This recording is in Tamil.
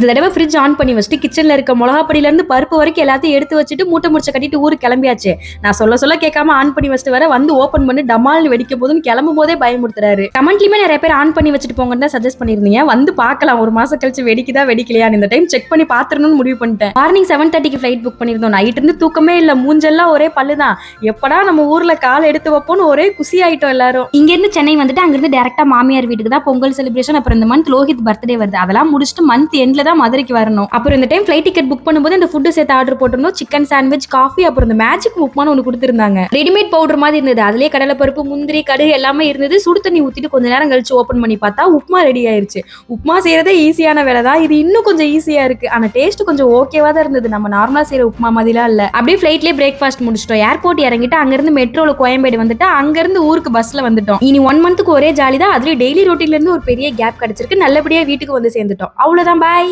இந்த தடவை ஃப்ரிட்ஜ் ஆன் பண்ணி வச்சுட்டு கிச்சன்ல இருக்க மிளகாப்படியில இருந்து பருப்பு வரைக்கும் எல்லாத்தையும் எடுத்து வச்சுட்டு மூட்டை முடிச்ச கட்டிட்டு ஊருக்கு கிளம்பியாச்சு. நான் சொல்ல கேட்காம ஆன் பண்ணி வச்சுட்டு வர வந்து ஓபன் பண்ணி டமால்னு வெடிக்கும் போதும் கிளம்பும் போதே பயமுறுத்துறாரு. கமெண்ட்லயுமே நிறைய பேர் ஆன் பண்ணி வச்சுட்டு போங்கன்னு சஜஸ்ட் பண்ணிருந்தீங்க. வந்து பார்க்கலாம் ஒரு மாசம் கழிச்சு வெடிக்குதா வெடிக்கலையா. இந்த டைம் செக் பண்ணி பாத்துறணும்னு முடிவு பண்ணிட்டேன். மார்னிங் 7:30க்கு ஃபிளைட் புக் பண்ணிருந்தோம். நைட் இருந்து தூக்கமே இல்ல, மூஞ்செல்லாம் ஒரே பல்லுதான். எப்படா நம்ம ஊர்ல கால் எடுத்து வைப்போம்னு ஒரே குசி ஆயிட்டோம் எல்லாரும். இங்க இருந்து சென்னை வந்துட்டு அங்கிருந்து டைரக்டா மாமியார் வீட்டுக்கு தான் பொங்கல் செலிப்ரேஷன். அப்புறம் இந்த மந்த் லோஹித் பர்த்டே வருது. அதெல்லாம் முடிச்சுட்டு மந்த் எண்ட்ல தான் மதுரைக்கு வரணும். அப்புறம் இந்த டைம் ஃபிளைட் டிக்கெட் புக் பண்ணும்போது இந்த ஃபுட் சேர்த்து ஆர்டர் போட்டிருந்தோம். சிக்கன் சாண்ட்விச், காஃபி, அப்புறம் இந்த மேஜிக் உப்புமான்னு ஒன்று கொடுத்துருந்தாங்க. ரெடிமேட் பவுடர் மாதிரி இருந்தது. அதுலயே கடலை பருப்பு, முந்திரி, கடுகு எல்லாமே இருந்தது. சுடு தண்ணி ஊத்திட்டு கொஞ்ச நேரம் கழிச்சு ஓபன் பண்ணி பார்த்தா உப்புமா ரெடி ஆயிருச்சு. உப்புமா செய்யறதே ஈஸியான வேலை தான். இது இன்னும் கொஞ்சம் ஈஸியா இருக்கு. ஆனா டேஸ்ட் கொஞ்சம் ஓகேவா தான் இருந்தது. நம்ம நார்மலா செய்யற உப்புமா மாதிரிலாம் இல்ல. அப்படியே ஃபிளைட்லயே பிரேக்ஃபாஸ்ட் முடிச்சிட்டோம். ஏர்போர்ட் இறங்கிட்டு அங்கிருந்து மெட்ரோல கோயம்பேடு வந்துட்டு அங்கிருந்து ஊருக்கு பஸ்ல வந்துட்டோம். இனி 1 மந்த்துக்கு ஒரே ஜாலி தான். அதுலயும் டெய்லி ரொட்டீன்ல இருந்து ஒரு பெரிய கேப் கிடைச்சிருக்கு. நல்லபடியா வீட்டுக்கு வந்து சேர்ந்துட்டோம். அவ்வளவுதான். பாய்.